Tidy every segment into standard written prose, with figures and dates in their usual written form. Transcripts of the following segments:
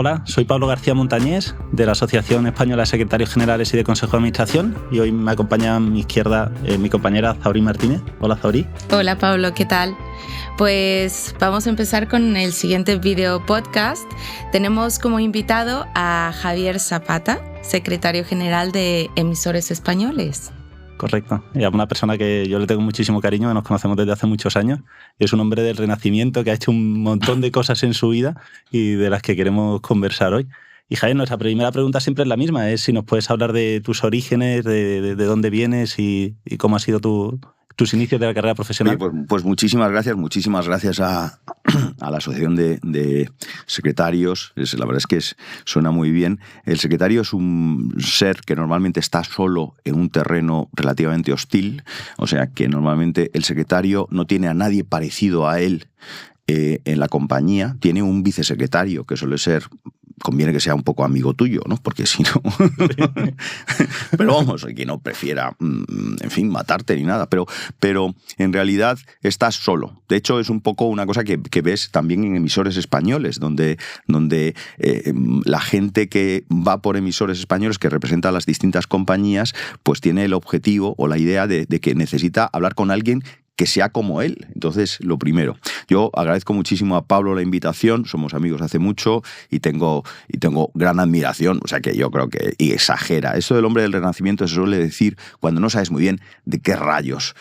Hola, soy Pablo García Montañés, de la Asociación Española de Secretarios Generales y de Consejo de Administración, y hoy me acompaña a mi izquierda mi compañera Zauri Martínez. Hola, Zauri. Hola, Pablo, ¿qué tal? Pues vamos a empezar con el siguiente video podcast. Tenemos como invitado a Javier Zapata, secretario general de Emisores Españoles. Correcto. Es una persona que yo le tengo muchísimo cariño, que nos conocemos desde hace muchos años. Es un hombre del Renacimiento que ha hecho un montón de cosas en su vida y de las que queremos conversar hoy. Y Javier, nuestra primera pregunta siempre es la misma, es si nos puedes hablar de tus orígenes, de dónde vienes y cómo ha sido tus inicios de la carrera profesional. Oye, pues muchísimas gracias a la Asociación de Secretarios. La verdad es que suena muy bien. El secretario es un ser que normalmente está solo en un terreno relativamente hostil, o sea que normalmente el secretario no tiene a nadie parecido a él en la compañía. Tiene un vicesecretario que suele ser, conviene que sea un poco amigo tuyo, ¿no? Porque si no... Pero vamos, que no prefiera, en fin, matarte ni nada. Pero en realidad estás solo. De hecho, es un poco una cosa que ves también en Emisores Españoles, donde la gente que va por Emisores Españoles, que representa a las distintas compañías, pues tiene el objetivo o la idea de que necesita hablar con alguien que sea como él. Entonces, lo primero. Yo agradezco muchísimo a Pablo la invitación, somos amigos hace mucho y tengo gran admiración, o sea que yo creo que exagera. Eso del hombre del Renacimiento se suele decir cuando no sabes muy bien de qué rayos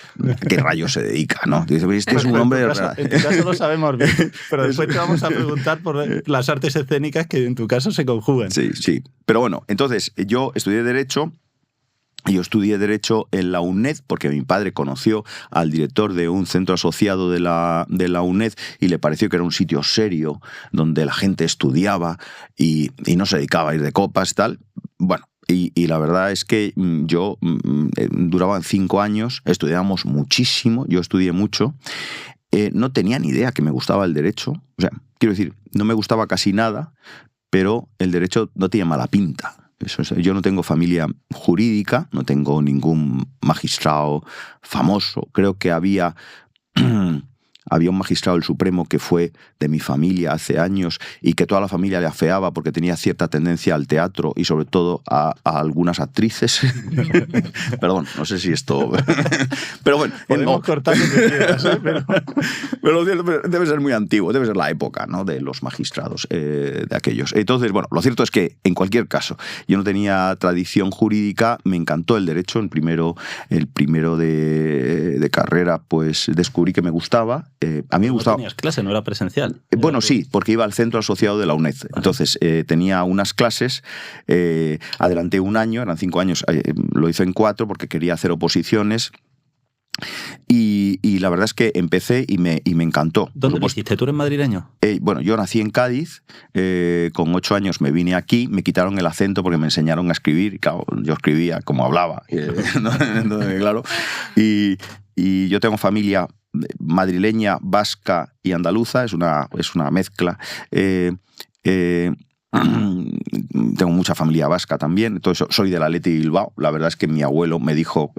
se dedica, ¿no? Dice, este es un hombre del Renacimiento. En tu caso lo sabemos bien, pero después te vamos a preguntar por las artes escénicas que en tu caso se conjugan. Sí. Pero bueno, entonces yo estudié Derecho. Yo estudié Derecho en la UNED porque mi padre conoció al director de un centro asociado de la UNED y le pareció que era un sitio serio donde la gente estudiaba y no se dedicaba a ir de copas y tal. Bueno, y la verdad es que yo duraban 5 años, estudiábamos muchísimo, yo estudié mucho. No tenía ni idea que me gustaba el Derecho. O sea, quiero decir, no me gustaba casi nada, pero el Derecho no tiene mala pinta. Yo no tengo familia jurídica, no tengo ningún magistrado famoso. Creo que había un magistrado del Supremo que fue de mi familia hace años y que toda la familia le afeaba porque tenía cierta tendencia al teatro y sobre todo a algunas actrices. Perdón, no sé si esto... Pero bueno... Podemos cortar lo que quieras, ¿eh? Pero debe ser muy antiguo, debe ser la época, ¿no?, de los magistrados, de aquellos. Entonces, bueno, lo cierto es que, en cualquier caso, yo no tenía tradición jurídica, me encantó el Derecho. El primero de carrera, pues descubrí que me gustaba. A mí me gustaba. ¿No tenías clase? ¿No era presencial? Bueno, sí, porque iba al centro asociado de la UNED. Entonces, tenía unas clases, adelanté un año, eran 5 años, lo hice en 4 porque quería hacer oposiciones. Y la verdad es que empecé y me encantó. ¿Dónde lo hiciste? ¿Tú eres madrileño? Bueno, yo nací en Cádiz, con 8 años me vine aquí, me quitaron el acento porque me enseñaron a escribir, y claro, yo escribía como hablaba, entonces, claro. Y yo tengo familia madrileña, vasca y andaluza, es una mezcla. Tengo mucha familia vasca también, entonces soy del Athletic de Bilbao. La verdad es que mi abuelo me dijo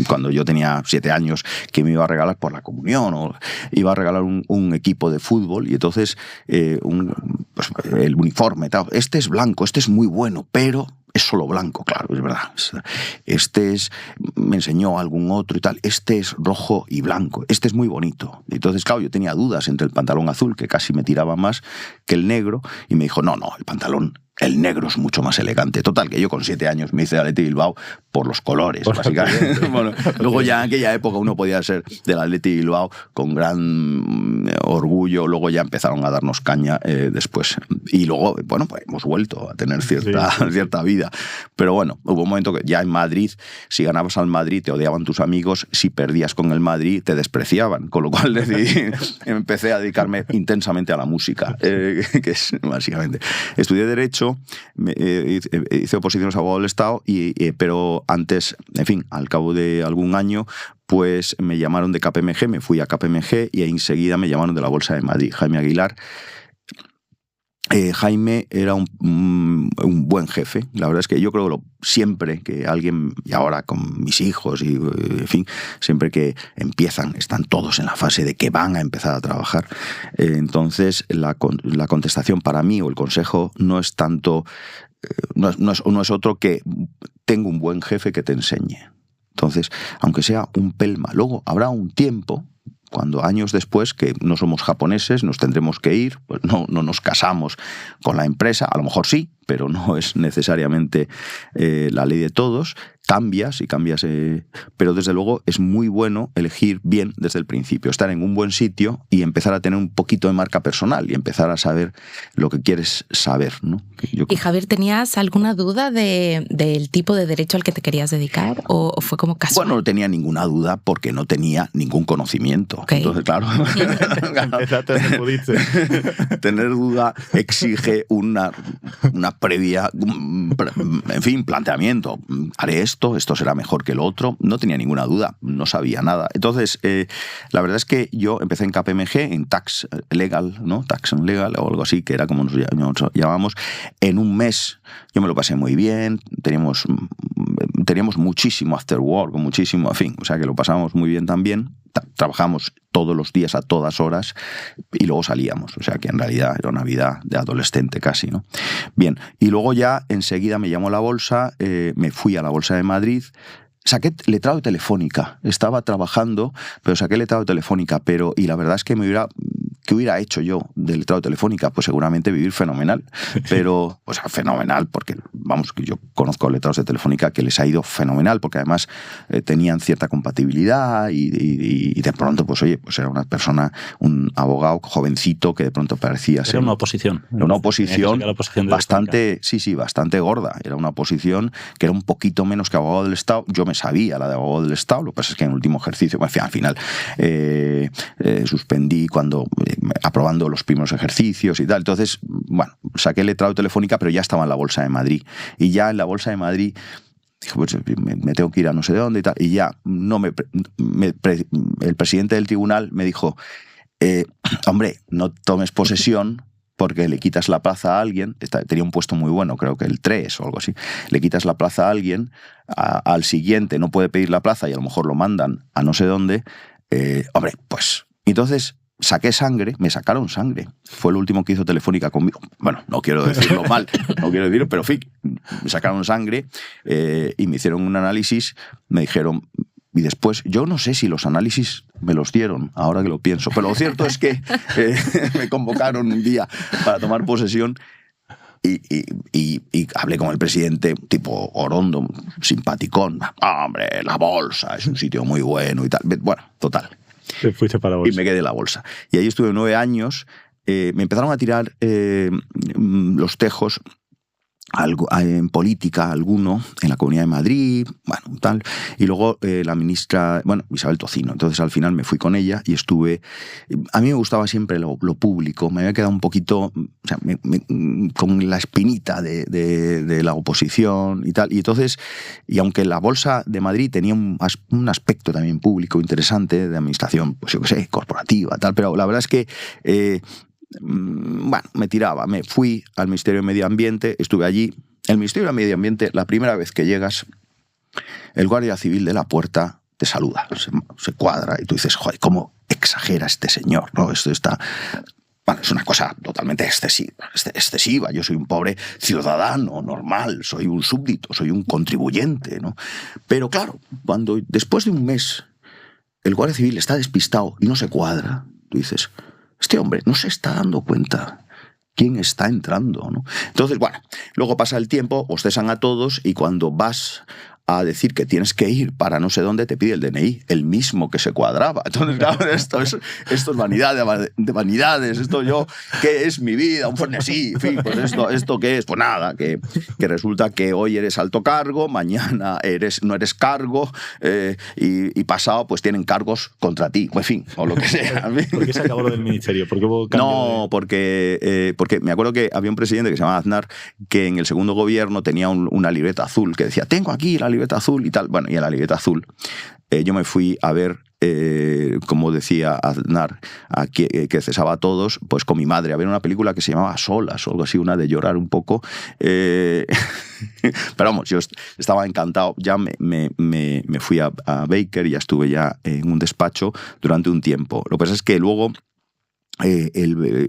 cuando yo tenía 7 años que me iba a regalar por la comunión o iba a regalar un equipo de fútbol y entonces pues, el uniforme, tal. Este es blanco, este es muy bueno, pero es solo blanco, claro, es verdad. Me enseñó algún otro y tal. Este es rojo y blanco. Este es muy bonito. Y entonces, claro, yo tenía dudas entre el pantalón azul, que casi me tiraba más, que el negro. Y me dijo, no, el negro es mucho más elegante. Total, que yo con 7 años me hice Athletic Bilbao por los colores, básicamente. Bueno, luego ya en aquella época uno podía ser del Athletic Bilbao con gran orgullo. Luego ya empezaron a darnos caña después. Y luego, bueno, pues hemos vuelto a tener cierta vida. Pero bueno, hubo un momento que ya en Madrid, si ganabas al Madrid te odiaban tus amigos, si perdías con el Madrid te despreciaban. Con lo cual empecé a dedicarme intensamente a la música, que es básicamente. Estudié Derecho, hice oposiciones a abogado del Estado, pero antes, en fin, al cabo de algún año, pues me llamaron de KPMG, me fui a KPMG y enseguida me llamaron de la Bolsa de Madrid, Jaime Aguilar. Jaime era un buen jefe. La verdad es que yo creo que siempre que alguien, y ahora con mis hijos, y en fin, siempre que empiezan, están todos en la fase de que van a empezar a trabajar. Entonces, la contestación para mí, o el consejo, no es tanto, no es otro que tengo un buen jefe que te enseñe. Entonces, aunque sea un pelma, luego habrá un tiempo, cuando años después, que no somos japoneses, nos tendremos que ir, pues no nos casamos con la empresa, a lo mejor sí, pero no es necesariamente la ley de todos. Cambias, pero desde luego es muy bueno elegir bien desde el principio, estar en un buen sitio y empezar a tener un poquito de marca personal y empezar a saber lo que quieres saber, ¿no? Y Javier, ¿tenías alguna duda del tipo de derecho al que te querías dedicar o fue como casual? Bueno, no tenía ninguna duda porque no tenía ningún conocimiento. Okay. Entonces, claro, tener duda exige una previa, en fin, planteamiento. Haré esto será mejor que lo otro. No tenía ninguna duda, no sabía nada. Entonces, la verdad es que yo empecé en KPMG, en Tax Legal, ¿no? Tax and Legal o algo así, que era como nos llamamos. En un mes yo me lo pasé muy bien, teníamos muchísimo after work, muchísimo, en fin, o sea que lo pasábamos muy bien también. Trabajamos todos los días a todas horas y luego salíamos, o sea que en realidad era una vida de adolescente casi, ¿no? Bien, y luego ya enseguida me llamó la bolsa, me fui a la Bolsa de Madrid, saqué letrado de Telefónica, estaba trabajando, pero saqué letrado de Telefónica, y la verdad es que ¿qué hubiera hecho yo de letrado de Telefónica? Pues seguramente vivir fenomenal, pero, o sea, fenomenal, porque, vamos, que yo conozco letrados de Telefónica que les ha ido fenomenal, porque además tenían cierta compatibilidad y de pronto, pues oye, pues era una persona, un abogado jovencito que de pronto parecía ser... Era una oposición. Era una oposición bastante, bastante gorda. Era una oposición que era un poquito menos que abogado del Estado. Yo me sabía la de abogado del Estado, lo que pasa es que en el último ejercicio, bueno, al final suspendí cuando... aprobando los primeros ejercicios y tal. Entonces, bueno, saqué el letrado de Telefónica, pero ya estaba en la Bolsa de Madrid. Y ya en la Bolsa de Madrid dije, pues me tengo que ir a no sé de dónde y tal. Y ya el presidente del tribunal me dijo, hombre, no tomes posesión porque le quitas la plaza a alguien. Tenía un puesto muy bueno, creo que el 3 o algo así. Le quitas la plaza a alguien, al siguiente no puede pedir la plaza y a lo mejor lo mandan a no sé dónde. Hombre, pues... Entonces... saqué sangre, me sacaron sangre. Fue lo último que hizo Telefónica conmigo. Bueno, no quiero decirlo mal, pero en fin, me sacaron sangre y me hicieron un análisis, me dijeron, y después, yo no sé si los análisis me los dieron, ahora que lo pienso, pero lo cierto es que me convocaron un día para tomar posesión y hablé con el presidente, tipo Orondo, simpaticón. Hombre, la bolsa es un sitio muy bueno y tal. Bueno, total. Te fuiste para la bolsa. Y me quedé en la bolsa. Y ahí estuve 9 años. Me empezaron a tirar los tejos en política, alguno, en la Comunidad de Madrid, bueno, tal. Y luego la ministra, bueno, Isabel Tocino. Entonces al final me fui con ella y estuve... A mí me gustaba siempre lo público. Me había quedado un poquito, o sea, con la espinita de la oposición y tal. Y entonces, y aunque la Bolsa de Madrid tenía un aspecto también público interesante, de administración, pues yo qué sé, corporativa, tal, pero la verdad es que... bueno, me fui al Ministerio de Medio Ambiente, estuve allí. El Ministerio de Medio Ambiente, la primera vez que llegas, el guardia civil de la puerta te saluda, se cuadra y tú dices, joder, ¿cómo exagera este señor? ¿No? Esto está... Bueno, es una cosa totalmente excesiva. Yo soy un pobre ciudadano normal, soy un súbdito, soy un contribuyente, ¿no? Pero claro, cuando después de un mes el guardia civil está despistado y no se cuadra, tú dices... Este hombre no se está dando cuenta quién está entrando, ¿no? Entonces, bueno, luego pasa el tiempo, os cesan a todos y cuando vas a decir que tienes que ir para no sé dónde, te pide el DNI, el mismo que se cuadraba. Entonces, claro, esto es vanidad de vanidades, esto yo, ¿qué es mi vida? Un frenesí, en fin, pues esto ¿qué es? Pues nada, que resulta que hoy eres alto cargo, mañana no eres cargo y pasado pues tienen cargos contra ti, en fin, o lo que sea. ¿Por qué se acabó lo del ministerio? ¿Por qué hubo cambio? No, porque me acuerdo que había un presidente que se llamaba Aznar que en el segundo gobierno tenía una libreta azul que decía, tengo aquí la libreta azul y tal. Bueno, y en la libreta azul yo me fui a ver como decía Aznar, que cesaba a todos, pues con mi madre. Había una película que se llamaba Solas o algo así, una de llorar un poco. Pero vamos, yo estaba encantado. Ya me fui a Baker, ya estuve ya en un despacho durante un tiempo. Lo que pasa es que luego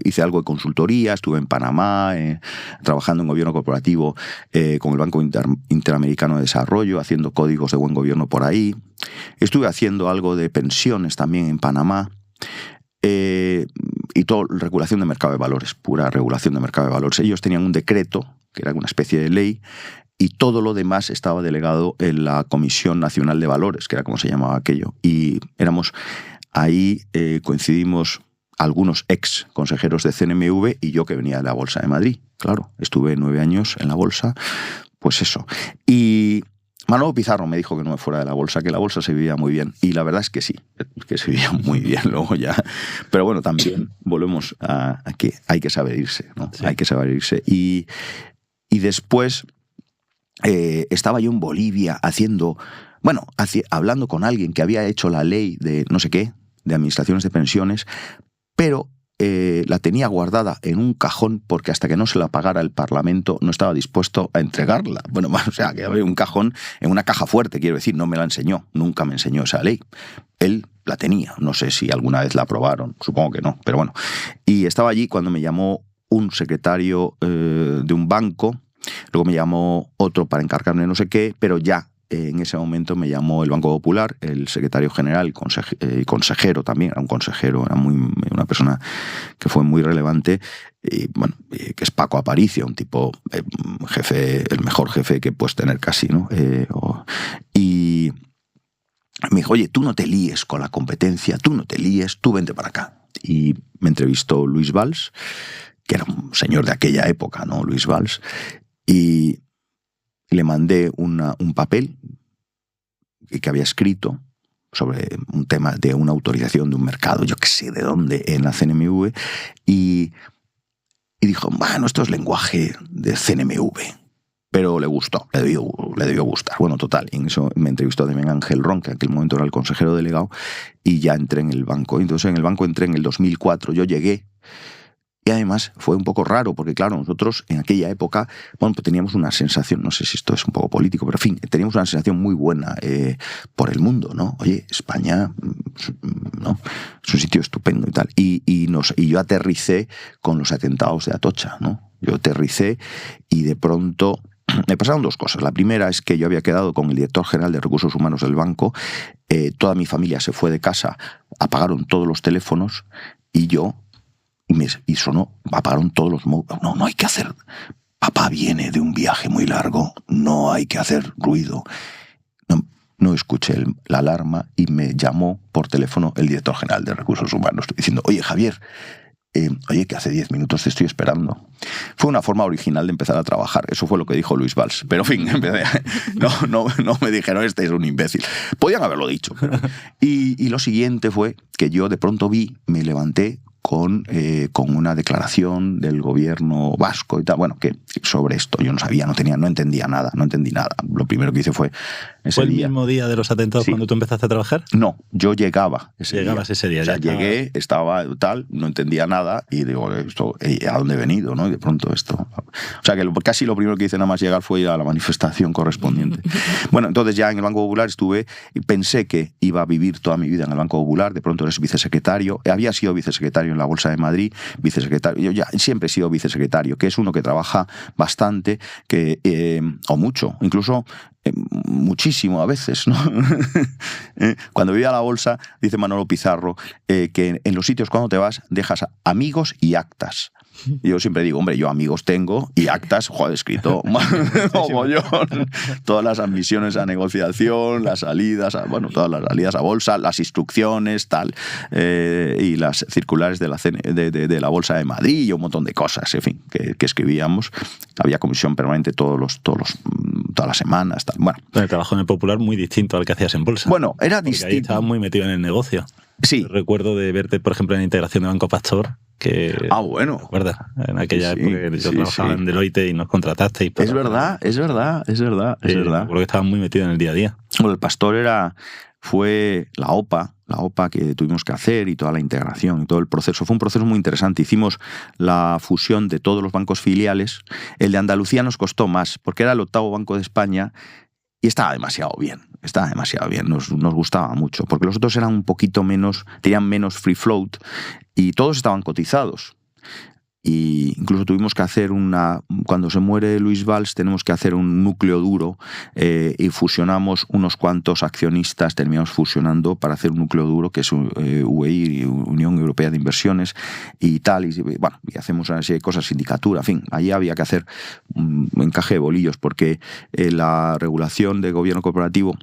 hice algo de consultoría, estuve en Panamá trabajando en gobierno corporativo con el Banco Interamericano de Desarrollo, haciendo códigos de buen gobierno por ahí. Estuve haciendo algo de pensiones también en Panamá y todo regulación de mercado de valores, pura regulación de mercado de valores. Ellos tenían un decreto, que era una especie de ley, y todo lo demás estaba delegado en la Comisión Nacional de Valores, que era como se llamaba aquello. Y éramos ahí, coincidimos algunos ex consejeros de CNMV y yo que venía de la Bolsa de Madrid. Claro, estuve 9 años en la Bolsa, pues eso. Y Manolo Pizarro me dijo que no me fuera de la Bolsa, que la Bolsa se vivía muy bien. Y la verdad es que sí, que se vivía muy bien luego ya. Pero bueno, también volvemos a que hay que saber irse, ¿no? Sí. Hay que saber irse. Y después estaba yo en Bolivia hablando con alguien que había hecho la ley de no sé qué, de administraciones de pensiones, pero la tenía guardada en un cajón porque hasta que no se la pagara el Parlamento no estaba dispuesto a entregarla. Bueno, o sea, que había un cajón en una caja fuerte, quiero decir, no me la enseñó, nunca me enseñó esa ley. Él la tenía, no sé si alguna vez la aprobaron, supongo que no, pero bueno. Y estaba allí cuando me llamó un secretario de un banco, luego me llamó otro para encargarme de no sé qué, pero ya en ese momento me llamó el Banco Popular, el secretario general, consejero también, era un consejero, era una persona que fue muy relevante, y bueno, que es Paco Aparicio, un tipo jefe, el mejor jefe que puedes tener casi, ¿no? Y me dijo, oye, tú no te líes con la competencia, tú no te líes, tú vente para acá. Y me entrevistó Luis Valls, que era un señor de aquella época, ¿no? Luis Valls, y le mandé un papel que había escrito sobre un tema de una autorización de un mercado, yo qué sé de dónde, en la CNMV, y dijo, bueno, esto es lenguaje de CNMV, pero le gustó, le debió gustar. Bueno, total, en eso me entrevistó también Ángel Ron, que en aquel momento era el consejero delegado, y ya entré en el banco. Entonces en el banco entré en el 2004, yo llegué. Y además fue un poco raro, porque claro, nosotros en aquella época, bueno, pues teníamos una sensación, no sé si esto es un poco político, pero en fin, teníamos una sensación muy buena por el mundo, ¿no? Oye, España, ¿no? Es un sitio estupendo y tal. Y yo aterricé con los atentados de Atocha, ¿no? Yo aterricé y de pronto me pasaron dos cosas. La primera es que yo había quedado con el director general de Recursos Humanos del banco, toda mi familia se fue de casa, apagaron todos los teléfonos y yo... Y sonó, apagaron todos los móviles. No hay que hacer. Papá viene de un viaje muy largo, no hay que hacer ruido. No escuché la alarma y me llamó por teléfono el director general de Recursos Humanos diciendo, oye, Javier, que hace 10 minutos te estoy esperando. Fue una forma original de empezar a trabajar. Eso fue lo que dijo Luis Valls. Pero en fin, no me dijeron, este es un imbécil. Podían haberlo dicho. Y lo siguiente fue que yo de pronto me levanté con una declaración del gobierno vasco y tal, bueno, que sobre esto yo no sabía, no entendí nada. Lo primero que hice fue ese ¿Fue el día. mismo día de los atentados cuando tú empezaste a trabajar? No, yo llegaba ese día. Ese día. O sea, llegué, estaba tal, no entendía nada y digo, esto, ¿a dónde he venido? ¿No? Y de pronto esto... O sea, que casi lo primero que hice nada más llegar fue ir a la manifestación correspondiente. Bueno, entonces ya en el Banco Popular estuve y pensé que iba a vivir toda mi vida en el Banco Popular, de pronto eres vicesecretario, había sido vicesecretario en la Bolsa de Madrid, vicesecretario, yo ya siempre he sido vicesecretario, que es uno que trabaja bastante, o mucho, incluso muchísimo a veces, ¿no? Cuando vivía a la Bolsa, dice Manolo Pizarro, que en los sitios cuando te vas dejas amigos y actas. Y yo siempre digo, hombre, yo amigos tengo y actas, joder, escrito mogollón. Todas las admisiones a negociación, las salidas, todas las salidas a bolsa, las instrucciones, tal, y las circulares de la Bolsa de Madrid y un montón de cosas, en fin, que escribíamos. Había comisión permanente todas las semanas, tal. Bueno. El trabajo en el Popular muy distinto al que hacías en Bolsa. Bueno, era distinto. Ahí estabas muy metido en el negocio. Sí. Recuerdo de verte, por ejemplo, en la integración de Banco Pastor, que... bueno. ¿Recuerdas? En aquella época yo trabajaba en Deloitte y nos contratasteis. Es verdad. Recuerdo que estabas muy metido en el día a día. Bueno, el Pastor fue la OPA que tuvimos que hacer y toda la integración y todo el proceso. Fue un proceso muy interesante. Hicimos la fusión de todos los bancos filiales. El de Andalucía nos costó más, porque era el 8º banco de España y estaba demasiado bien. Nos gustaba mucho, porque los otros eran un poquito menos, tenían menos free float y todos estaban cotizados. Y incluso tuvimos que hacer cuando se muere Luis Valls, tenemos que hacer un núcleo duro y fusionamos unos cuantos accionistas, terminamos fusionando para hacer un núcleo duro que es UEI, Unión Europea de Inversiones y tal. Y hacemos una serie de cosas, sindicatura, en fin, allí había que hacer un encaje de bolillos porque la regulación de gobierno corporativo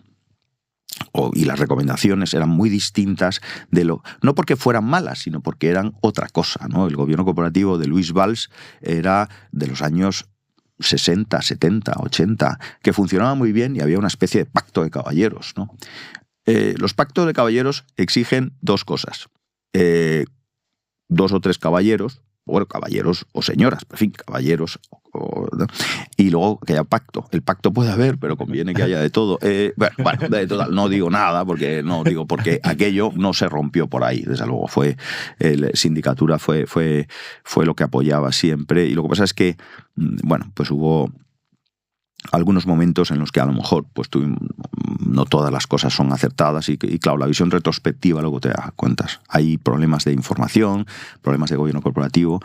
y las recomendaciones eran muy distintas no porque fueran malas, sino porque eran otra cosa, ¿no? El gobierno corporativo de Luis Valls era de los años 60, 70, 80, que funcionaba muy bien y había una especie de pacto de caballeros, ¿no? Los pactos de caballeros exigen dos cosas. 2 o 3 caballeros, bueno, caballeros o señoras, en fin, caballeros, y luego que haya pacto. El pacto puede haber, pero conviene que haya de todo. Bueno, de total, no digo nada porque aquello no se rompió por ahí. Desde luego sindicatura fue lo que apoyaba siempre. Y lo que pasa es que, pues hubo algunos momentos en los que a lo mejor pues no todas las cosas son acertadas y claro, la visión retrospectiva luego te das cuentas. Hay problemas de información, problemas de gobierno corporativo.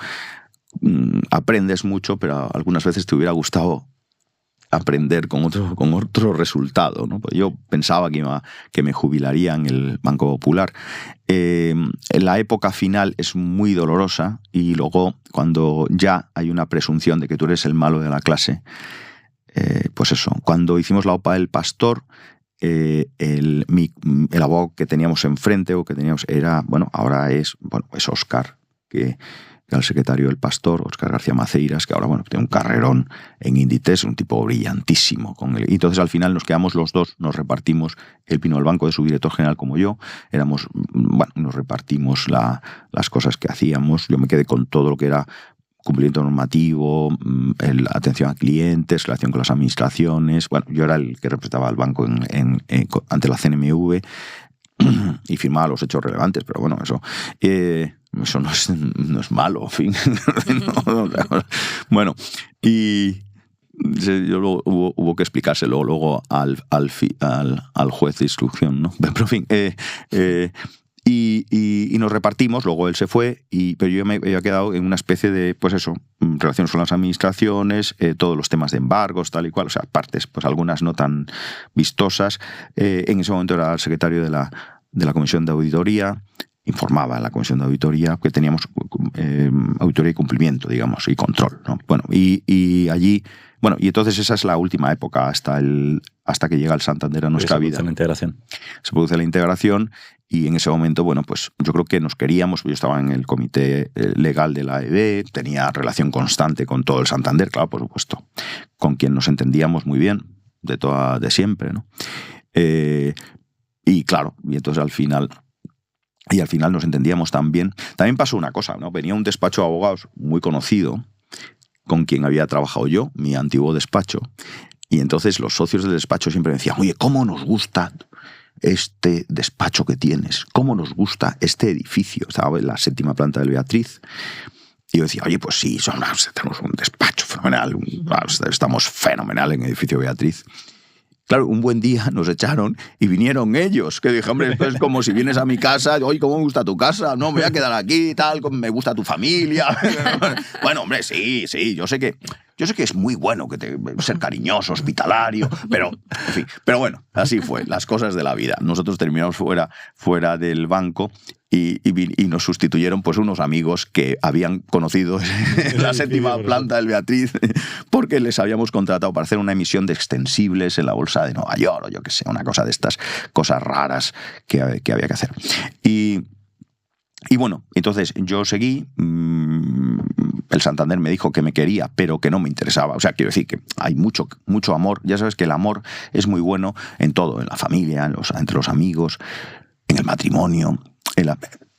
Aprendes mucho, pero algunas veces te hubiera gustado aprender con otro resultado, ¿no? Pues yo pensaba que me jubilaría en el Banco Popular. La época final es muy dolorosa y luego cuando ya hay una presunción de que tú eres el malo de la clase, pues eso, cuando hicimos la OPA del Pastor, el abogado que teníamos enfrente ahora es Óscar, que era el secretario del Pastor, Óscar García Maceiras, que ahora tiene un carrerón en Inditex, un tipo brillantísimo con él. Y entonces al final nos quedamos los dos, nos repartimos, él vino al banco de su director general como yo, nos repartimos las cosas que hacíamos, yo me quedé con todo lo que era cumplimiento normativo, atención a clientes, relación con las administraciones. Yo era el que representaba al banco ante la CNMV y firmaba los hechos relevantes, pero eso no es malo, en fin. Y hubo que explicárselo luego al juez de instrucción, ¿no? Pero en fin, y nos repartimos, luego él se fue, pero yo me había quedado en una especie de, relaciones con las administraciones, todos los temas de embargos, tal y cual, partes, algunas no tan vistosas. En ese momento era el secretario de la Comisión de Auditoría, informaba a la Comisión de Auditoría que teníamos auditoría y cumplimiento, digamos, y control, ¿no? Y allí, y entonces esa es la última época hasta que llega el Santander a nuestra vida. Se produce la integración y en ese momento, yo creo que nos queríamos. Yo estaba en el comité legal de la AEB, tenía relación constante con todo el Santander, claro, por supuesto, con quien nos entendíamos muy bien, de siempre, ¿no? Y claro, y entonces al final nos entendíamos tan bien. También pasó una cosa, ¿no? Venía un despacho de abogados muy conocido con quien había trabajado yo, mi antiguo despacho, y entonces los socios del despacho siempre me decían: oye, ¿cómo nos gusta este despacho que tienes? ¿Cómo nos gusta este edificio? Estaba en la 7ª planta del Beatriz. Y yo decía: oye, pues sí, tenemos un despacho fenomenal, estamos fenomenal en el edificio Beatriz. Claro, un buen día nos echaron y vinieron ellos, que dije: hombre, esto es como si vienes a mi casa, oye, ¿cómo me gusta tu casa? No, me voy a quedar aquí, tal, me gusta tu familia. Bueno, hombre, sí, yo sé que es muy bueno ser cariñoso, hospitalario, pero, en fin, pero bueno, así fue, las cosas de la vida. Nosotros terminamos fuera del banco y nos sustituyeron unos amigos que habían conocido en la 7ª planta del Beatriz porque les habíamos contratado para hacer una emisión de extensibles en la bolsa de Nueva York o yo qué sé, una cosa de estas cosas raras que había que hacer. Y entonces yo seguí. El Santander me dijo que me quería, pero que no me interesaba. O sea, quiero decir que hay mucho amor. Ya sabes que el amor es muy bueno en todo, en la familia, entre los amigos, en el matrimonio.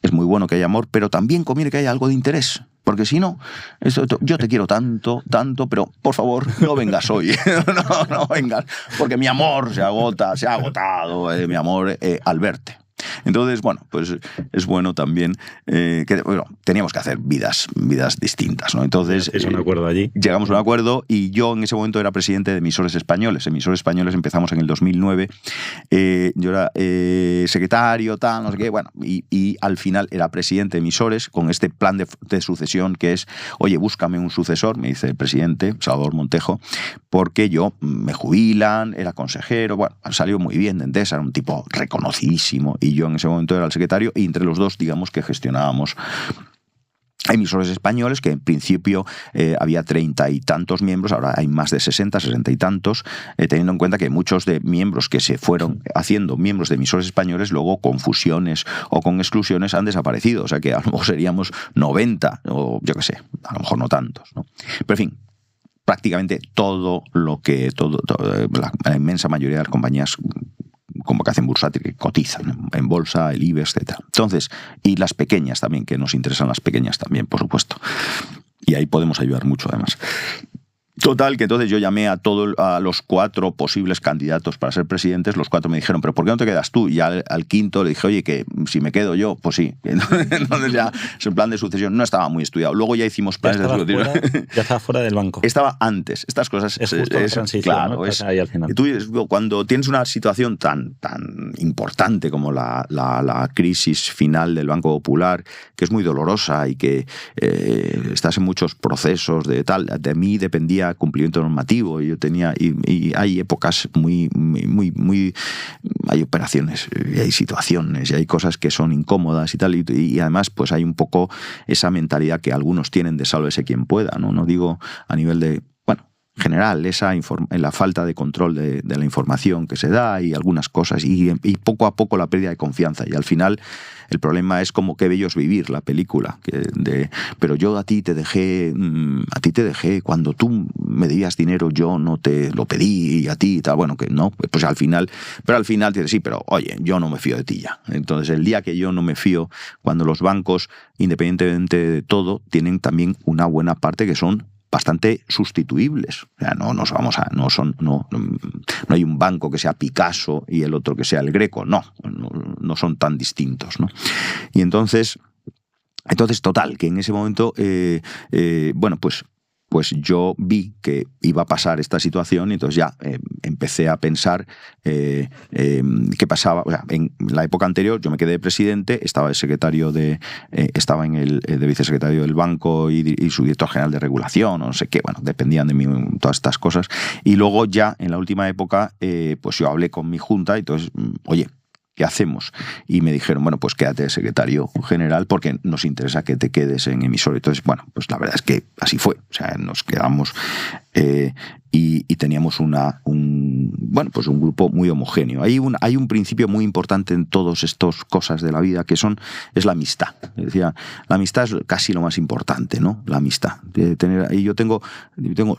Es muy bueno que haya amor, pero también conviene que haya algo de interés. porque si no, yo te quiero tanto, pero por favor, no vengas hoy. no vengas, porque mi amor se ha agotado, mi amor al verte. Entonces, bueno, pues es bueno también que teníamos que hacer vidas distintas, ¿no? Entonces, es un acuerdo allí. Llegamos a un acuerdo y yo en ese momento era presidente de Emisores Españoles. Emisores Españoles empezamos en el 2009. Yo era secretario, tal, no sé qué, bueno, y al final era presidente de Emisores con este plan de sucesión que es, oye, búscame un sucesor, me dice el presidente, Salvador Montejo, porque yo me jubilan, era consejero, bueno, salió muy bien de Endesa, era un tipo reconocidísimo, y yo en ese momento era el secretario, y entre los dos, digamos que gestionábamos Emisores Españoles, que en principio había 30 y tantos miembros, ahora hay más de 60 y tantos, teniendo en cuenta que muchos de miembros que se fueron haciendo miembros de Emisores Españoles, luego con fusiones o con exclusiones han desaparecido, o sea que a lo mejor seríamos 90, o yo qué sé, a lo mejor no tantos, ¿no? Pero en fin, prácticamente la inmensa mayoría de las compañías con vocación bursátil que cotizan en bolsa, el IBEX, etc. Entonces, y las pequeñas también, que nos interesan las pequeñas también, por supuesto. Y ahí podemos ayudar mucho, además. Total, que entonces yo llamé a los 4 posibles candidatos para ser presidentes. Los 4 me dijeron, ¿pero por qué no te quedas tú? Y al quinto le dije, oye, que si me quedo yo, pues sí. Entonces ya el plan de sucesión no estaba muy estudiado. Luego ya hicimos planes de sucesión. Ya estaba fuera del banco. Estaba antes. Estas cosas es justo la transición, claro, ¿no? Ahí al final. Cuando tienes una situación tan importante como la crisis final del Banco Popular, que es muy dolorosa y que estás en muchos procesos de mí dependía cumplimiento normativo, yo tenía y hay épocas muy hay operaciones y hay situaciones y hay cosas que son incómodas y tal, y además pues hay un poco esa mentalidad que algunos tienen de sálvese quien pueda, no digo a nivel de general, la falta de control de la información que se da y algunas cosas, y poco a poco la pérdida de confianza, y al final el problema es como qué bello es vivir, la película, pero yo a ti te dejé cuando tú me debías dinero, yo no te lo pedí, y a ti y tal, bueno, que no, pues al final dices, sí, pero oye, yo no me fío de ti ya. Entonces el día que yo no me fío, cuando los bancos, independientemente de todo, tienen también una buena parte que son bastante sustituibles. O sea, no hay un banco que sea Picasso y el otro que sea el Greco. No son tan distintos, ¿no? Y entonces total, que en ese momento, pues yo vi que iba a pasar esta situación, y entonces ya empecé a pensar qué pasaba. O sea, en la época anterior yo me quedé presidente, estaba estaba en el de vicesecretario del banco y su director general de regulación, o no sé qué, bueno, dependían de mí todas estas cosas. Y luego ya en la última época, pues yo hablé con mi junta, y entonces, oye, ¿qué hacemos? Y me dijeron, bueno, pues quédate de secretario general porque nos interesa que te quedes en Emisor. Entonces, bueno, pues la verdad es que así fue. O sea, nos quedamos y teníamos un grupo muy homogéneo. Hay un principio muy importante en todas estas cosas de la vida es la amistad. Decía, la amistad es casi lo más importante, ¿no? La amistad. Y yo tengo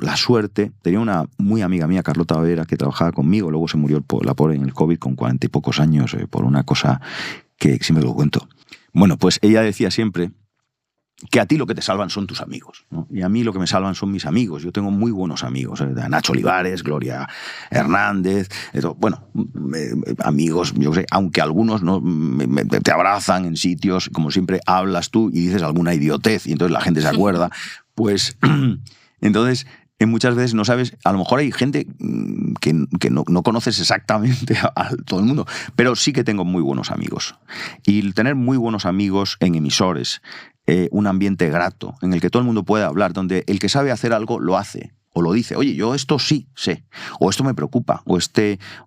la suerte, tenía una muy amiga mía, Carlota Vera, que trabajaba conmigo, luego se murió la pobre en el COVID con 40 y pocos años, por una cosa que siempre lo cuento. Bueno, pues ella decía siempre que a ti lo que te salvan son tus amigos, ¿no? Y a mí lo que me salvan son mis amigos. Yo tengo muy buenos amigos, Nacho Olivares, Gloria Hernández, amigos, yo sé, aunque algunos no te abrazan en sitios, como siempre hablas tú y dices alguna idiotez y entonces la gente se acuerda, pues entonces muchas veces no sabes, a lo mejor hay gente que no conoces exactamente a todo el mundo, pero sí que tengo muy buenos amigos. Y tener muy buenos amigos en Emisores, un ambiente grato, en el que todo el mundo puede hablar, donde el que sabe hacer algo lo hace, o lo dice, oye, yo esto sí sé, o esto me preocupa, o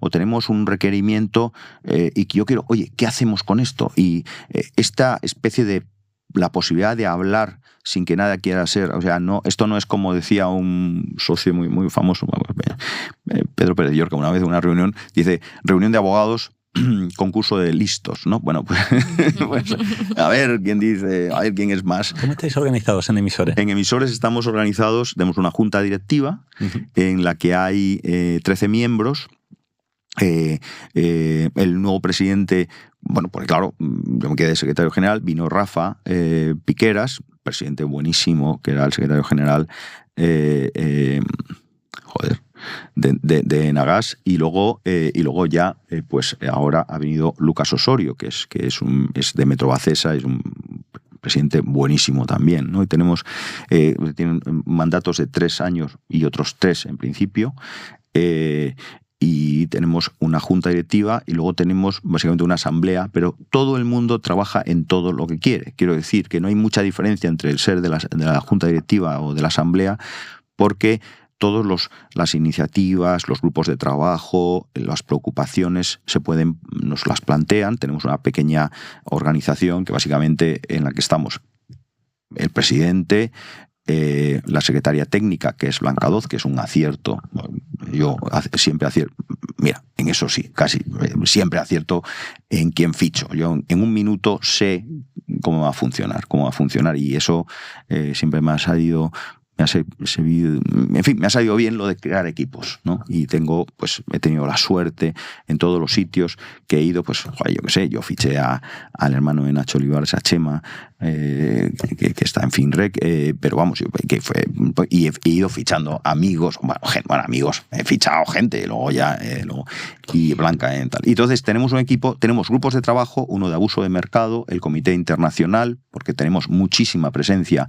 tenemos un requerimiento y que yo quiero, oye, ¿qué hacemos con esto? Y esta especie de la posibilidad de hablar sin que nada quiera ser, o sea, esto no es como decía un socio muy, muy famoso, Pedro Pérez Llorca, una vez en una reunión, dice, reunión de abogados, concurso de listos, ¿no? Bueno, pues a ver quién es más. ¿Cómo estáis organizados en Emisores? En Emisores estamos organizados, tenemos una junta directiva en la que hay 13 miembros. El nuevo presidente bueno, porque claro, yo me quedé secretario general, vino Rafa Piqueras, presidente buenísimo, que era el secretario general, de Enagás, y luego ya, pues ahora ha venido Lucas Osorio, que es de Metrobacesa, es un presidente buenísimo también, ¿no? Y tenemos tienen mandatos de 3 años y otros 3 en principio, y tenemos una junta directiva y luego tenemos básicamente una asamblea, pero todo el mundo trabaja en todo lo que quiere. Quiero decir que no hay mucha diferencia entre el ser de la junta directiva o de la asamblea, porque todas las iniciativas, los grupos de trabajo, las preocupaciones nos las plantean. Tenemos una pequeña organización que básicamente en la que estamos el presidente, la secretaria técnica, que es Blanca Doz, que es un acierto. Yo siempre acierto, mira, en eso sí, casi siempre acierto en quién ficho. Yo en un minuto sé cómo va a funcionar, y eso siempre me ha salido. Me ha salido bien lo de crear equipos, ¿no? Y he tenido la suerte en todos los sitios que he ido, pues, yo qué sé, yo fiché al hermano de Nacho Olivares, a Chema, que está en Finrec, pero vamos, y he ido fichando amigos, amigos, he fichado gente, luego ya, y Blanca, tal. Y entonces tenemos un equipo, tenemos grupos de trabajo, uno de abuso de mercado, el Comité Internacional, porque tenemos muchísima presencia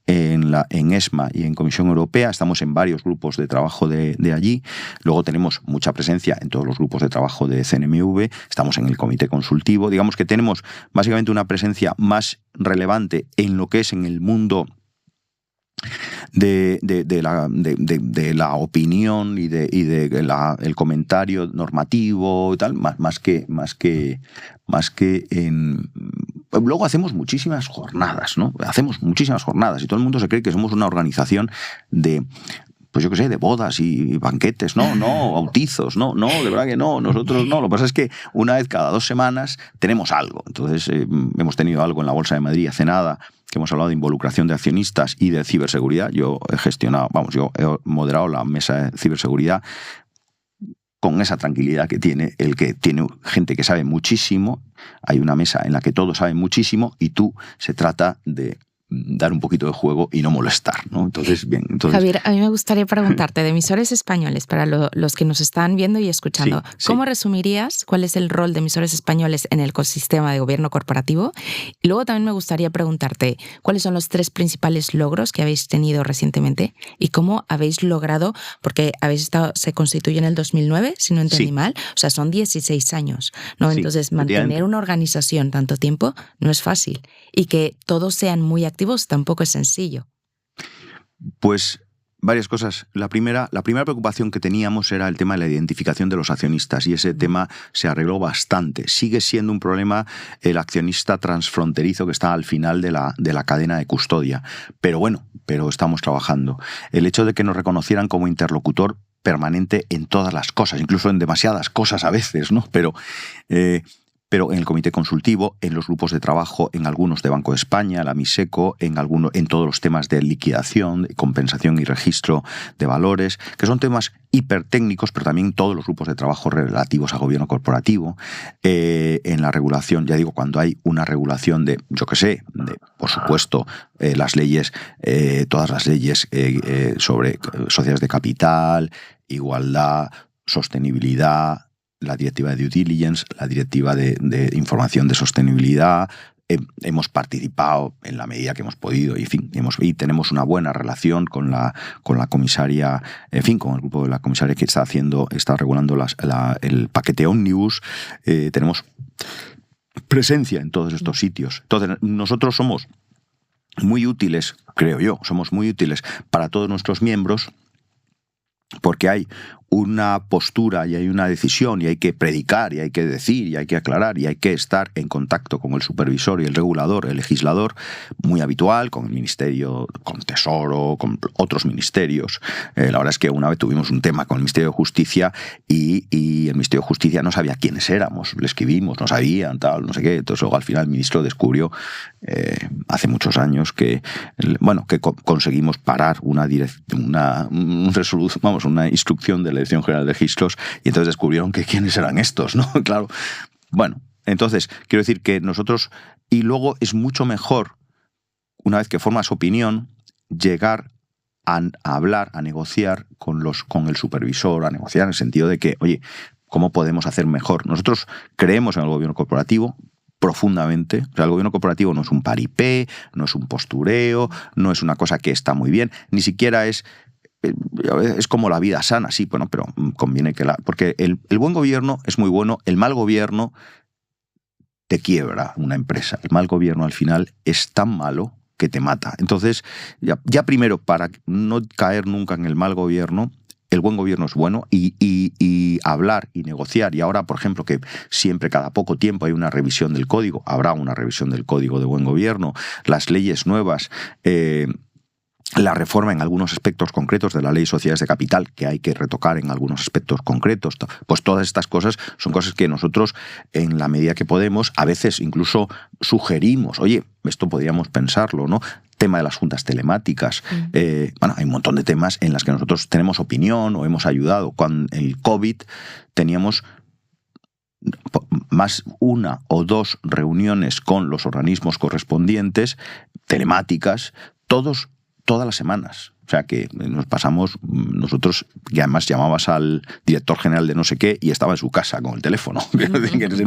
en ESMA y en Comisión Europea, estamos en varios grupos de trabajo de allí, luego tenemos mucha presencia en todos los grupos de trabajo de CNMV, estamos en el Comité Consultivo, digamos que tenemos básicamente una presencia más relevante en lo que es en el mundo de la opinión y el comentario normativo y tal, más que en... Luego hacemos muchísimas jornadas, ¿no? Hacemos muchísimas jornadas y todo el mundo se cree que somos una organización de... Pues yo qué sé, de bodas y banquetes, no, bautizos, no, de verdad que no, nosotros no. Lo que pasa es que una vez cada 2 semanas tenemos algo. Entonces hemos tenido algo en la Bolsa de Madrid hace nada, que hemos hablado de involucración de accionistas y de ciberseguridad. Yo he moderado la mesa de ciberseguridad con esa tranquilidad que tiene el que tiene gente que sabe muchísimo. Hay una mesa en la que todos saben muchísimo y se trata de dar un poquito de juego y no molestar, ¿no? Entonces, bien. Javier, a mí me gustaría preguntarte, de emisores españoles, para los que nos están viendo y escuchando, ¿cómo resumirías cuál es el rol de emisores españoles en el ecosistema de gobierno corporativo? Y luego también me gustaría preguntarte, ¿cuáles son los 3 principales logros que habéis tenido recientemente y cómo habéis logrado, porque se constituyó en el 2009, si no entendí mal, o sea, son 16 años, ¿no? Entonces, mantener una organización tanto tiempo no es fácil, y que todos sean muy activos tampoco es sencillo. Pues varias cosas. La primera preocupación que teníamos era el tema de la identificación de los accionistas, y ese tema se arregló bastante. Sigue siendo un problema el accionista transfronterizo que está al final de la cadena de custodia. Pero estamos trabajando. El hecho de que nos reconocieran como interlocutor permanente en todas las cosas, incluso en demasiadas cosas a veces, ¿no? Pero en el comité consultivo, en los grupos de trabajo, en algunos de Banco de España, la MISECO, en todos los temas de liquidación, compensación y registro de valores, que son temas hipertécnicos, pero también todos los grupos de trabajo relativos a gobierno corporativo, en la regulación, ya digo, cuando hay una regulación por supuesto, las leyes, todas las leyes sobre sociedades de capital, igualdad, sostenibilidad, la directiva de due diligence, la directiva de información de sostenibilidad. Hemos participado en la medida que hemos podido, y tenemos una buena relación con la comisaria, con el grupo de la comisaria que está regulando el paquete Omnibus. Tenemos presencia en todos estos sitios. Entonces, nosotros somos muy útiles, creo yo, para todos nuestros miembros, porque hay una postura y hay una decisión y hay que predicar y hay que decir y hay que aclarar y hay que estar en contacto con el supervisor y el regulador, el legislador, muy habitual, con el ministerio, con Tesoro, con otros ministerios. La verdad es que una vez tuvimos un tema con el Ministerio de Justicia y el Ministerio de Justicia no sabía quiénes éramos, le escribimos, no sabían, tal, no sé qué. Entonces luego al final el ministro descubrió hace muchos años que conseguimos parar una instrucción de la Dirección General de Registros, y entonces descubrieron que quiénes eran estos, ¿no? Claro. Bueno, Entonces, quiero decir que nosotros... Y luego es mucho mejor, una vez que formas opinión, llegar a hablar, a negociar con el supervisor, a negociar en el sentido de que, oye, ¿cómo podemos hacer mejor? Nosotros creemos en el gobierno corporativo profundamente. O sea, el gobierno corporativo no es un paripé, no es un postureo, no es una cosa que está muy bien, ni siquiera es como la vida sana, sí, bueno, pero conviene que porque el buen gobierno es muy bueno, el mal gobierno te quiebra una empresa. El mal gobierno al final es tan malo que te mata. Entonces, ya primero, para no caer nunca en el mal gobierno, el buen gobierno es bueno y hablar y negociar. Y ahora, por ejemplo, que siempre cada poco tiempo hay una revisión del código, habrá una revisión del código de buen gobierno, las leyes nuevas, la reforma en algunos aspectos concretos de la ley de sociedades de capital, que hay que retocar en algunos aspectos concretos, pues todas estas cosas son cosas que nosotros, en la medida que podemos, a veces incluso sugerimos, oye, esto podríamos pensarlo, ¿no? Tema de las juntas telemáticas. Bueno, hay un montón de temas en las que nosotros tenemos opinión o hemos ayudado. Cuando en el COVID teníamos más una o dos reuniones con los organismos correspondientes, telemáticas, todas las semanas. O sea que nos pasamos, nosotros, que además llamabas al director general de no sé qué y estaba en su casa con el teléfono.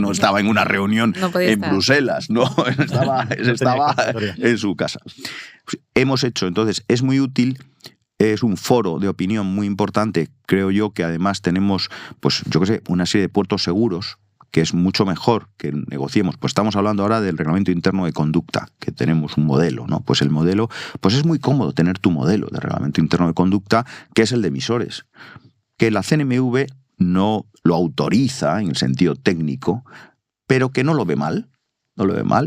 No estaba en una reunión en Bruselas, no, estaba en su casa. Hemos hecho, entonces, es muy útil, es un foro de opinión muy importante. Creo yo que además tenemos, pues yo qué sé, una serie de puertos seguros, que es mucho mejor que negociemos. Pues estamos hablando ahora del reglamento interno de conducta, que tenemos un modelo, ¿no? Pues el modelo, pues es muy cómodo tener tu modelo de reglamento interno de conducta, que es el de emisores, que la CNMV no lo autoriza en el sentido técnico, pero que no lo ve mal,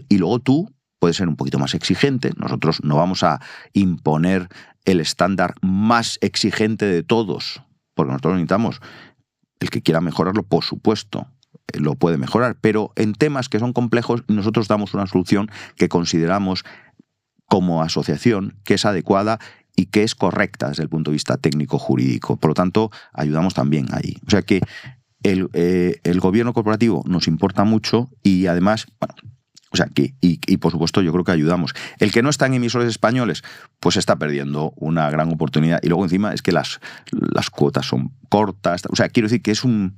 y luego tú puedes ser un poquito más exigente. Nosotros no vamos a imponer el estándar más exigente de todos, porque nosotros necesitamos, el que quiera mejorarlo, por supuesto, lo puede mejorar, pero en temas que son complejos nosotros damos una solución que consideramos como asociación que es adecuada y que es correcta desde el punto de vista técnico-jurídico. Por lo tanto, ayudamos también ahí. O sea que el gobierno corporativo nos importa mucho y además, bueno, o sea que, y por supuesto yo creo que ayudamos. El que no está en emisores españoles, pues está perdiendo una gran oportunidad. Y luego encima es que las cuotas son cortas. O sea, quiero decir que es un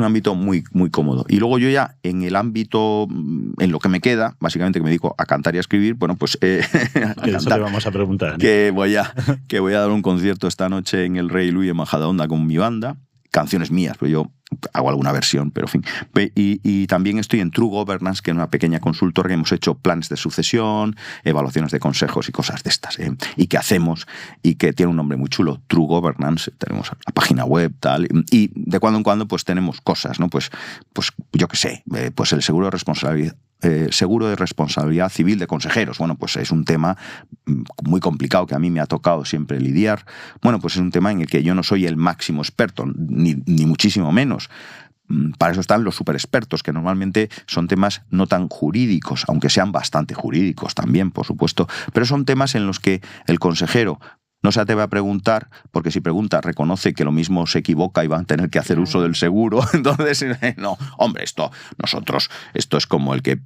ámbito muy, muy cómodo. Y luego yo ya, en el ámbito, en lo que me queda, básicamente que me dedico a cantar y a escribir, bueno, pues... Eso le vamos a preguntar, ¿no? Que voy a dar un concierto esta noche en el Rey Luis en Majadahonda con mi banda. Canciones mías, pero yo hago alguna versión, pero en fin. Y también estoy en True Governance, que es una pequeña consultora que hemos hecho planes de sucesión, evaluaciones de consejos y cosas de estas. Y que hacemos, y que tiene un nombre muy chulo, True Governance. Tenemos la página web, tal. Y de cuando en cuando pues tenemos cosas, ¿no? Pues yo qué sé, pues el seguro de responsabilidad civil de consejeros. Bueno, pues es un tema muy complicado que a mí me ha tocado siempre lidiar. Bueno, pues es un tema en el que yo no soy el máximo experto, ni muchísimo menos. Para eso están los superexpertos, que normalmente son temas no tan jurídicos, aunque sean bastante jurídicos también, por supuesto, pero son temas en los que el consejero no se atreve a preguntar, porque si pregunta reconoce que lo mismo se equivoca y van a tener que hacer uso del seguro. Entonces, no, hombre, esto es como el que,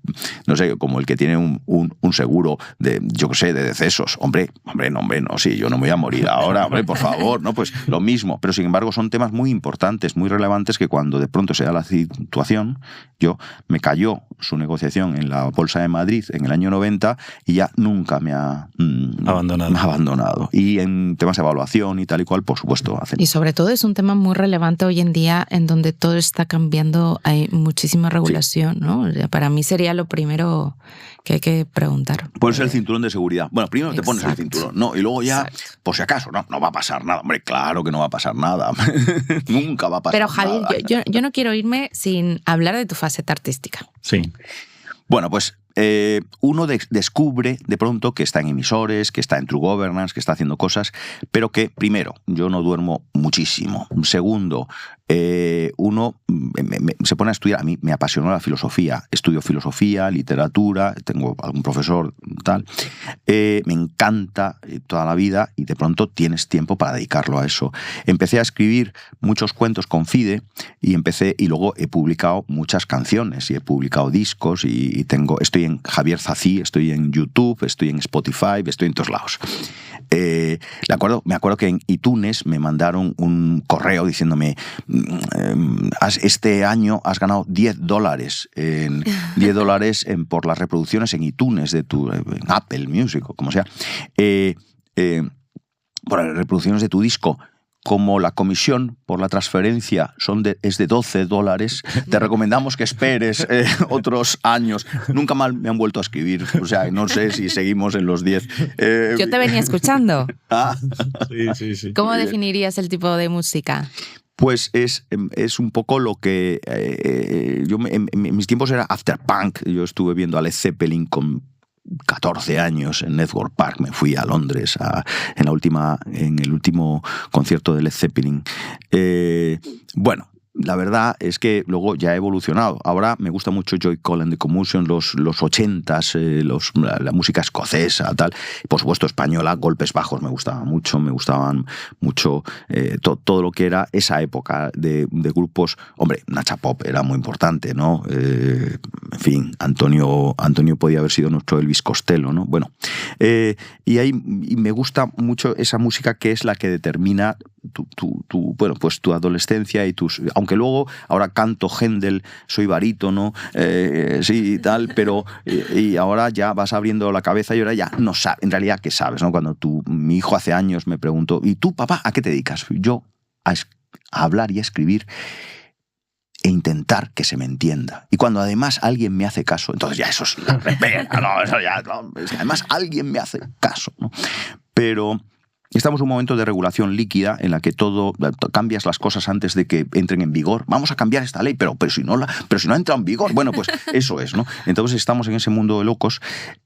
no sé, como el que tiene un seguro de, yo qué sé, de decesos. Hombre, no, sí, yo no me voy a morir ahora, hombre, por favor, no, pues lo mismo. Pero sin embargo son temas muy importantes, muy relevantes, que cuando de pronto se da la situación, me cayó su negociación en la Bolsa de Madrid en el año 90 y ya nunca me ha abandonado. Y en temas de evaluación y tal y cual, por supuesto, hacen. Y sobre todo es un tema muy relevante hoy en día, en donde todo está cambiando, hay muchísima regulación, sí, ¿no? Para mí sería lo primero que hay que preguntar. Pones el cinturón de seguridad. Bueno, primero te pones el cinturón, ¿no? Y luego ya, por si acaso, no va a pasar nada. Hombre, claro que no va a pasar nada. Nunca va a pasar nada. Pero Javier, yo no quiero irme sin hablar de tu faceta artística. Sí. Bueno, pues uno descubre de pronto que está en emisores, que está en True Governance, que está haciendo cosas, pero que, primero, yo no duermo muchísimo. Segundo, uno se pone a estudiar. A mí me apasionó la filosofía. Estudio filosofía, literatura, tengo algún profesor, tal. Me encanta toda la vida y de pronto tienes tiempo para dedicarlo a eso. Empecé a escribir muchos cuentos con Fide y luego he publicado muchas canciones y he publicado discos y estoy en Javier Zací, estoy en YouTube, estoy en Spotify, estoy en todos lados. Me acuerdo que en iTunes me mandaron un correo diciéndome: este año has ganado $10 por las reproducciones en iTunes en Apple Music o como sea, por las reproducciones de tu disco. Como la comisión por la transferencia es de $12, te recomendamos que esperes otros años. Nunca más me han vuelto a escribir, o sea, no sé si seguimos en los 10. Yo te venía escuchando. Sí. ¿Cómo definirías el tipo de música? Pues es un poco lo que en mis tiempos era afterpunk. Yo estuve viendo a Led Zeppelin con 14 años en Network Park. Me fui a Londres en el último concierto de Led Zeppelin. Bueno, la verdad es que luego ya he evolucionado. Ahora me gusta mucho Joycall and the Commotion, los 80s, la música escocesa, tal. Por supuesto, española, Golpes Bajos me gustaban mucho todo lo que era esa época de grupos. Hombre, Nacha Pop era muy importante, ¿no? En fin, Antonio podía haber sido nuestro Elvis Costello, ¿no? Bueno, y me gusta mucho esa música que es la que determina tu adolescencia y aunque luego ahora canto Händel, soy barítono, sí y tal, pero y ahora ya vas abriendo la cabeza y ahora ya no sabes, en realidad, ¿qué sabes? ¿No? Cuando mi hijo hace años me preguntó: ¿y tú, papá, a qué te dedicas? Yo a hablar y a escribir e intentar que se me entienda. Y cuando además alguien me hace caso, entonces ya eso es la repera, ¿no? Eso ya, no, es que además alguien me hace caso, ¿no? Pero estamos en un momento de regulación líquida en la que cambias las cosas antes de que entren en vigor. Vamos a cambiar esta ley, pero si no ha entrado en vigor. Bueno, pues eso es, ¿no? Entonces estamos en ese mundo de locos.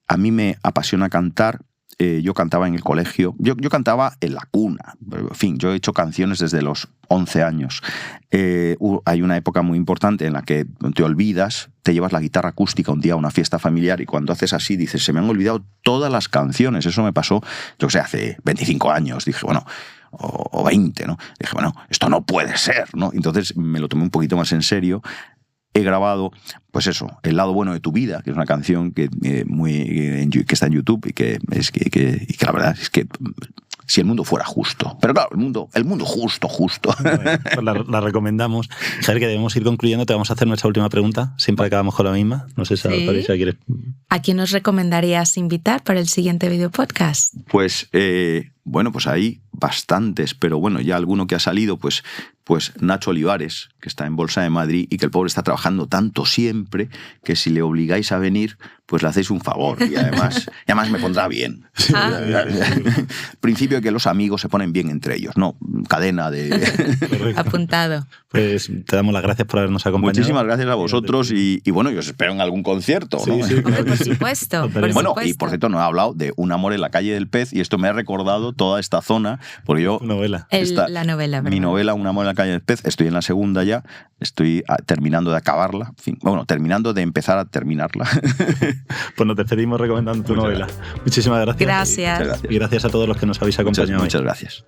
A mí me apasiona cantar. Yo cantaba en el colegio, yo cantaba en la cuna, en fin, yo he hecho canciones desde los 11 años. Hay una época muy importante en la que te olvidas, te llevas la guitarra acústica un día a una fiesta familiar y cuando haces así dices: se me han olvidado todas las canciones. Eso me pasó, yo que sé, hace 25 años. Dije, bueno, o 20, ¿no? Dije, bueno, esto no puede ser, ¿no? Entonces me lo tomé un poquito más en serio. He grabado, pues eso, El lado bueno de tu vida, que es una canción que está en YouTube y que la verdad es que si el mundo fuera justo. Pero claro, el mundo justo. Bueno, pues la recomendamos. Javier, que debemos ir concluyendo. Te vamos a hacer nuestra última pregunta. Siempre acabamos con la misma. No sé si Patricia quieres. ¿A quién nos recomendarías invitar para el siguiente video podcast? Pues bueno, pues hay bastantes, pero bueno, ya alguno que ha salido, pues Nacho Olivares, que está en Bolsa de Madrid y que el pobre está trabajando tanto siempre que si le obligáis a venir, pues le hacéis un favor y además me pondrá bien. Principio de que los amigos se ponen bien entre ellos, no cadena de... Correcto. Apuntado. Pues te damos las gracias por habernos acompañado. Muchísimas gracias a vosotros y bueno, yo os espero en algún concierto, ¿no? Sí, claro, por supuesto. Bueno, y por cierto, no he hablado de Un amor en la calle del Pez y esto me ha recordado toda esta zona, porque yo... Novela. La novela, ¿verdad? Mi novela, Un amor en la calle del Pez, estoy en la segunda ya, estoy terminando de acabarla, en fin, bueno, terminando de empezar a terminarla. Pues nos despedimos recomendando tu novela. Muchísimas gracias. Gracias. Muchas gracias. Y gracias a todos los que nos habéis acompañado. Muchas gracias.